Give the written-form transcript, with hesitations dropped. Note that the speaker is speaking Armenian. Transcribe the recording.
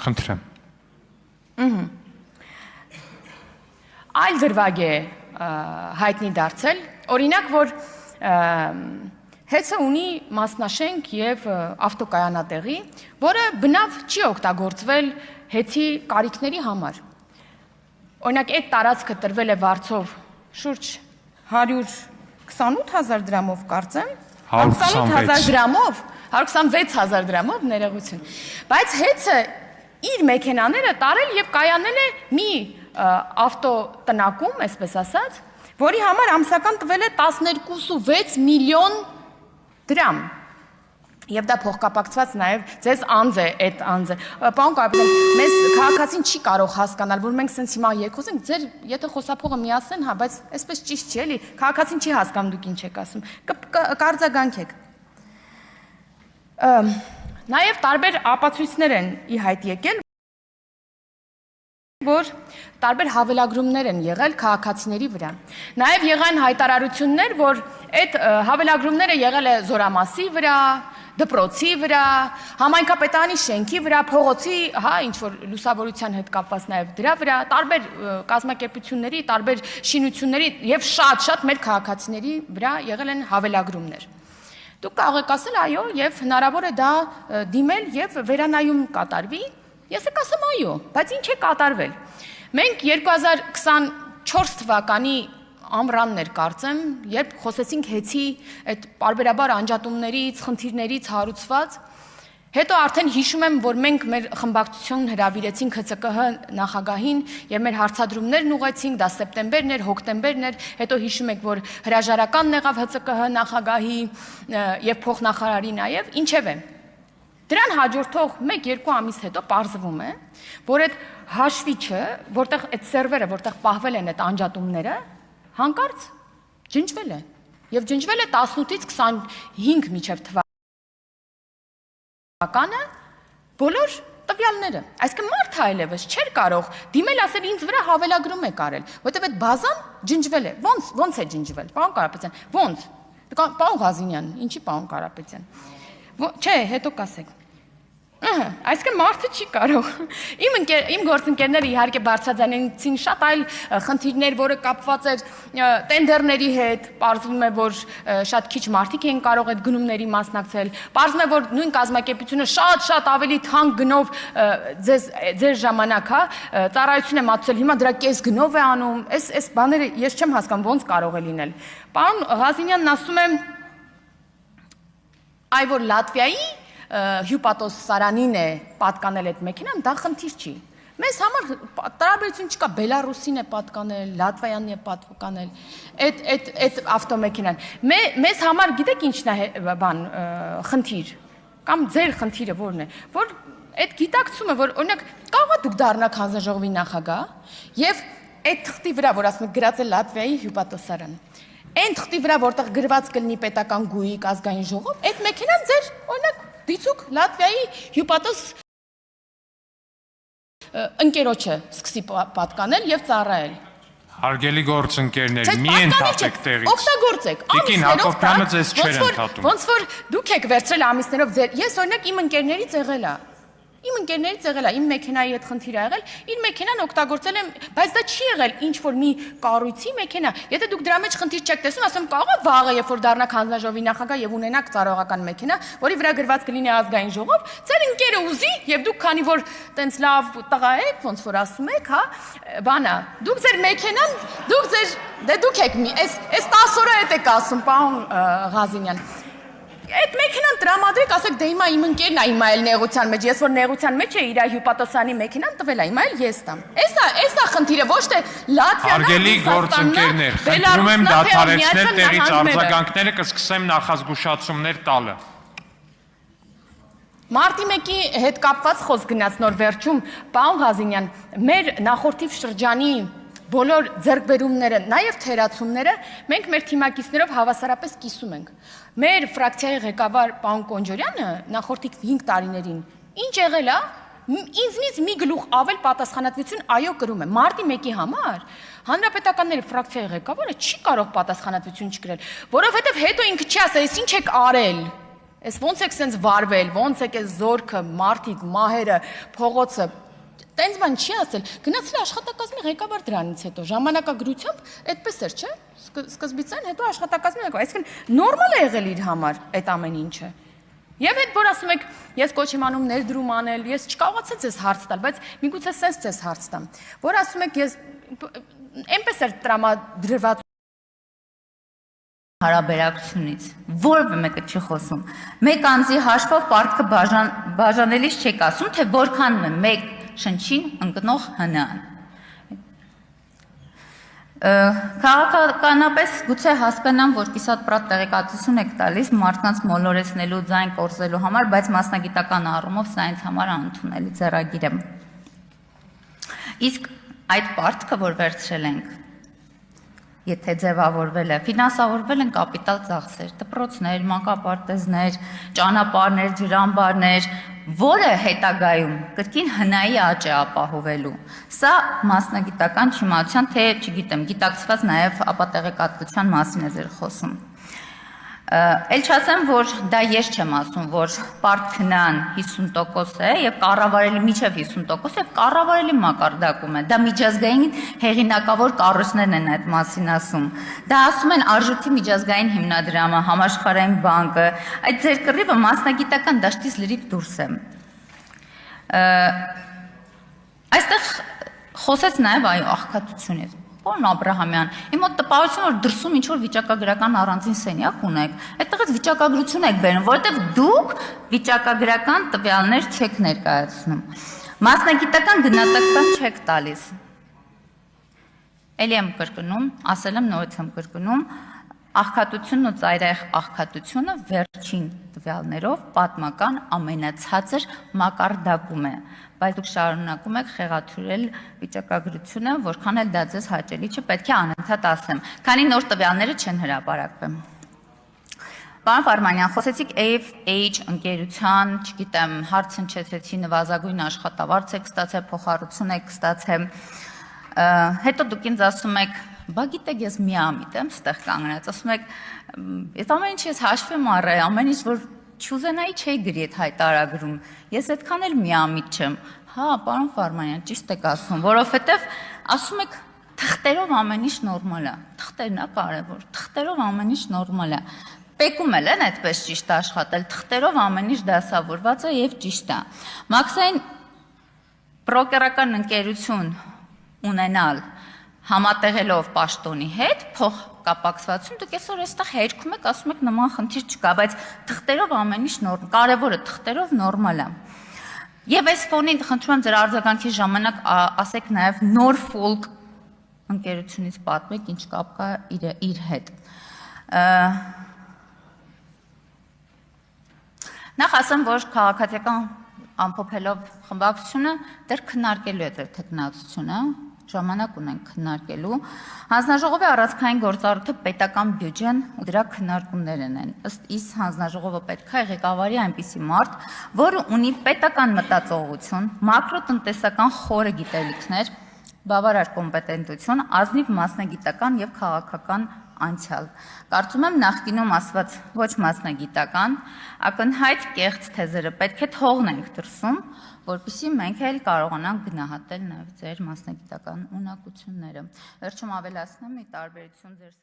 Խնդրեմ։ Այլ դրվագ է հայտնի դարձել, օրինակ, որ ՀԵՑ-ը ունի մասնաշենք և ավտոկայանատեղի, որը բնավ չի օգտագործվել ՀԵՑ-ի կարիքների համար։ Օրինակ, այդ տարածքը տրվել է վարձով շուրջ 128,000 դրամով կարծեմ, 128,000 դրամով, 126,000 դրամով ներողություն, բայց ՀԵՑ-ը իր մեքենաները տարել և կայանել է մի ավտոտնակում, այսպես ասած, որի համար ամսական տվել է 12,6 միլիոն դրամ։ Եվ դա փոխկապակցված նաև ձեզ անձ է, այդ անձը։ Պարոն Կարապետյան, մեզ քաղաքացին չի կարող հասկանալ, որ մենք սենց հիմա երկխոսենք, ձեր եթե խոսափողը միացնեն, հա, բայց այսպես ճիշտ չի, էլի, քաղաքացին չի հասկանում դուք ինչ եք ասում, կարձագանքեք։ Նաև տարբեր ապացույցներ են ի հայտ եկել, որ տարբեր հավելագրումներ են եղել քաղաքացիների վրա։ Նաև եղան հայտարարություններ, որ այդ հավելագրումները եղել է Զորամասի վրա, դպրոցի վրա, համայնքապետարանի շենքի վրա, փողոցի, հա, ինչ-որ լուսավորության հետ կապված նաև դրա վրա, տարբեր կազմակերպությունների, տարբեր շինությունների և շատ մեր քաղաքացիների վրա եղել են հավելագրումներ։ Դուք կարող եք ասել, այո, և հնարավոր է դա դիմել և վերանայում կատարվի, ես եք ասեմ այո, բայց ինչ է կատարվել։ Մենք 2024 թվականի ամռաններ կարծեմ, երբ խոսեցինք ՀԵՑ-ի այդ պարբերաբար անջատումներից, խնդիրներից հարուցված, հետո արդեն հիշում եմ, որ մենք մեր խմբակցություն հրավիրեցինք ՀՑԿՀ նախագահին և մեր հարցադրումներն ուղղեցինք, դա սեպտեմբերն էր, հոկտեմբերն էր, հետո հիշում եք, որ հրաժարականն եղավ ՀՑԿՀ նախագահի և փոխնախարարի նաև, ինչևէ։ Դրան հաջորդող 1-2 ամիս հետո պարզվում է, որ այդ հաշվիչը, որտեղ այդ սերվերը, որտեղ պահվել են այդ անջատումները, հանկարծ ջնջվել է, և ջնջվել է 18-ից 25 մինչև թվականը բոլոր տվյալները, այսինքն մարդը այլևս չէր կարող դիմել ասել ինձ վրա հավելագրում եք արել, որտեղ այդ բազան ջնջվել է, ոնց է ջնջվել, պարոն Կարապետյան, ոնց, պարոն Ղազինյան, ինչի պարոն Կարապետյան, չէ, հետո կասեք, այսինքն մարդը չի կարող, իմ գործընկերները իհարկե բարձրաձայնեցին շատ այլ խնդիրներ, որը կապված էր տենդերների հետ, պարզվում է, որ շատ քիչ մարդիկ են կարող այդ գնումների մասնակցել, պարզվում է, որ նույն կազմակերպությունը շատ ավելի թանկ գնով ձեր ժամանակ, ծառայություն է մատուցել, հիմա դրա կես գնով է անում, այս բաները ես չեմ հասկանում, ոնց կարող է լինել։ Պարոն Ղազինյանն ասում է, այ որ Լատվիայի հյուպատոսարանին է պատկանել այդ մեքենան, դա խնդիր չի։ Մեզ համար տարաբերություն չկա, Բելարուսին է պատկանել, Լատվիան է պատկանել, այդ ավտոմեքենան։ Մեզ համար գիտեք ինչն է խնդիր, կամ ձեր խնդիրը որն է, որ այդ գիտակցումը, որ օրինակ կարող է դուք դառնաք հանձնաժողովի նախագահ և այդ թղթի վրա, որ ասում եք գրած է Լատվիայի հյուպատոսարան, այն թղթի վրա, որտեղ գրված կլինի պետական գույք, ազգային ժողով, այդ մեքենան ձեր, օրինակ, դիցուկ Լատվիայի հյուպատոս ընկերոջը սկսի պատկանել և ծառայել։ Հարգելի գործընկերներ, մի ընդհատեք տեղից։ Օգտագործեք, Տիկին Հակոբյանը ձեզ չէր ընդհատում։ Ոնց որ դուք եք վերցրել ամիսներով ձեր, ես օրինակ իմ ընկերներից եղել է, իմ մեքենայի հետ խնդիր ա եղել, իր մեքենան օգտագործել եմ, բայց դա չի եղել ինչ-որ մի կառույցի մեքենա, եթե դուք դրա մեջ խնդիր չեք տեսնում, ասեմ կարող է վաղը, երբ որ դառնաք հանձնաժողովի նախագահ և ունենաք ծառայողական մեքենա, որի վրա գրված կլինի ազգային ժողով, ձեր ընկերը ուզի, և դուք քանի որ տենց լավ տղա եք, ոնց որ ասում եք, հա, բանա, դուք ձեր մեքենան, դուք եք, այս 10 օրը հետ եք ասում, պարոն Ղազինյան, այդ մեքենան տրամադրեք, ասեք դե հիմա իմ ընկերն է հիմա էլ նեղության մեջ, ես որ նեղության մեջ է իր հյուպատոսանի մեքենան տվել է, հիմա էլ ես տամ։ Էսա խնդիրը, ոչ թե Լատվիան, Հարգելի գործընկերներ, խնդրում եմ դադարեցնել տեղից արձագանքները, կսկսեմ նախազգուշացումներ տալը։ Մարտի 1-ի հետ կապված խոսք գնաց նոր վերջում, պարոն Ղազինյան, մեր նախորդիվ շրջանի բոլոր ձեռքբերումները, նաև թերացումները մենք մեր թիմակիցներով հավասարապես կիսում ենք։ Մեր ֆրակցիայի ղեկավար պարոն Կոնջորյանը նախորդիկ 5 տարիներին ինչ եղել է, ինձնից մի գլուխ ավել պատասխանատվություն այո կրում է։ Մարտի 1-ի համար հանրապետականների ֆրակցիայի ղեկավարը չի կարող պատասխանատվություն չկրել, որովհետև հետո ինքը չի ասա, ես ինչ եք արել։ Այս ոնց եք սենց վարվել, ոնց եք այս զորքը, մարդիկ, մահերը, փողոցը, տենց բան չի ասել, գնացել աշխատակազմի ղեկավար դրանից հետո, ժամանակագրությամբ այդպես էր, չէ, սկզբից են, հետո աշխատակազմի ղեկավար, այսինքն նորմալ է եղել իր համար այդ ամեն ինչը։ Եվ հետ որ ասում եք, ես կոչ եմ անում ներդրում անել, ես չկարողացա ձեզ հարց տալ, բայց միգուցե սենց ձեզ հարց տամ, որ ասում եք, ես այնպես էր տրամադրված հարաբերակցությունից, որևէ մեկը չի խոսում։ Մեկ անձի հաշվով պարտքը բաժանելիս չեք ասում, թե որքանն է մեկ շնչին ընկնող հնան։ Քաղաքականապես գուցե հասկանամ, որ կիսատ-պրատ տեղեկատվություն եք տալիս մարդկանց մոլորեցնելու, ձայն կորզելու համար, բայց մասնագիտական առումով սա ինձ համար անընդունելի ձեռագիր է։ Իսկ այդ պարտքը, որ վերցրել ենք, եթե ձևավորվել է, ֆինանսավորվել են կապիտալ ծախսեր, դպրոցներ, մանկապարտեզներ, ճանապարհներ, ջրամբարներ, որը հետագայում կրկին հնայի աճ է ապահովելու։ Սա մասնագիտական չիմացության, թե չգիտեմ, գիտակցված նաև ապատեղեկատվության մասին է ձեր խոսում։ Էլ չասեմ, որ դա ես չեմ ասում, որ պարտքնան 50% է եւ կառավարելի միջև 50% եւ կառավարելի մակարդակում է։ Դա միջազգային հեղինակավոր կառույցներն են այդ մասին ասում։ Դա ասում են Արժույթի միջազգային հիմնադրամը, Համաշխարհային բանկը, այդ ձեր կռիվը մասնագիտական դաշտից լրիվ դուրս է։ Այստեղ խոսեց նաև այո աղքատությունից։ Պարոն Աբրահամյան, իմ մոտ տպավորություն որ դրսում ինչ որ վիճակագրական առանձին սենյակ ունեք, այդտեղից վիճակագրություն եք բերում, որովհետև դուք վիճակագրական տվյալներ չեք ներկայացնում։ Մասնագիտական գնահատական չեք տալիս։ Էլի եմ կրկնում, ասել եմ նորից եմ կրկնում, աղքատությունն ու ծայրահեղ աղքատությունը վերջին տվյալներով պատմական ամենացածր մակարդակում է, բայց դուք շարունակում եք խեղաթյուրել վիճակագրությունը, որքան էլ դա ձեզ հաճելի չէ, պետք է անընդհատ ասեմ, քանի նոր տվյալները չեն հրապարակվում։ Պարոն Ֆարմանյան, խոսեցիք AFH ընկերության, չգիտեմ, հարց հնչեցրեցի, նվազագույն աշխատավարձ եք ստացել, փոխառություն եք ստացել, հետո դուք ինձ ասում եք, բա գիտեք, ես միամիտ եմ ստեղ կանգնած, ասում եք, այս ամեն ինչ ես հաշվի եմ առել, ամեն ինչ որ չուզենայի չէի գրի այդ հայտարարում, ես այդքան էլ միամիտ չեմ։ Հա, պարոն Ֆարմանյան, ճիշտ եք ասում, որովհետև ասում եք թղթերով ամեն ինչ նորմալ է, թղթերն է կարևոր, թղթերով ամեն ինչ նորմալ է։ Պեկում էլ են այդպես ճիշտ աշխատել, թղթերով ամեն ինչ դասավորված է եւ ճիշտ է։ Մաքսային բրոկերական ընկերություն ունենալ համատեղելով պաշտոնի հետ, փոխկապակցվածություն, դուք այսօր այստեղ հերքում եք, ասում եք նման խնդիր չկա, բայց թղթերով ամեն ինչ նորմալ, կարևորը թղթերով նորմալ է։ Եվ այս ֆոնին խնդրում եմ ձեր արձագանքի ժամանակ ասեք նաև Norfolk ընկերությունից պատմեք, ինչ կապ կա իր հետ։ Նախ ասեմ, որ քաղաքացիական ամփոփելով խմբակցությունը դեռ քննարկելու է ձեր թեկնածությունը, ժամանակ ունենք քննարկելու։ Հանձնաժողովի առանցքային գործառույթը պետական բյուջեն ու դրա քննարկումներն են։ Ըստ իս հանձնաժողովը պետք է ղեկավարի այնպիսի մարդ, որը ունի պետական մտածողություն, մակրոտնտեսական խորը գիտելիքներ, բավարար կոմպետենտություն, ազնիվ մասնագիտական եւ քաղաքական անցյալ։ Կարծում եմ նախկինում ասված ոչ մասնագիտական, ակնհայտ կեղծ թեզերը պետք է թողնենք դրսում, որպեսզի մենք էլ կարողանանք գնահատել նաև ձեր մասնագիտական ունակությունները։ Վերջում ավելացնեմ մի տարբերություն ձեր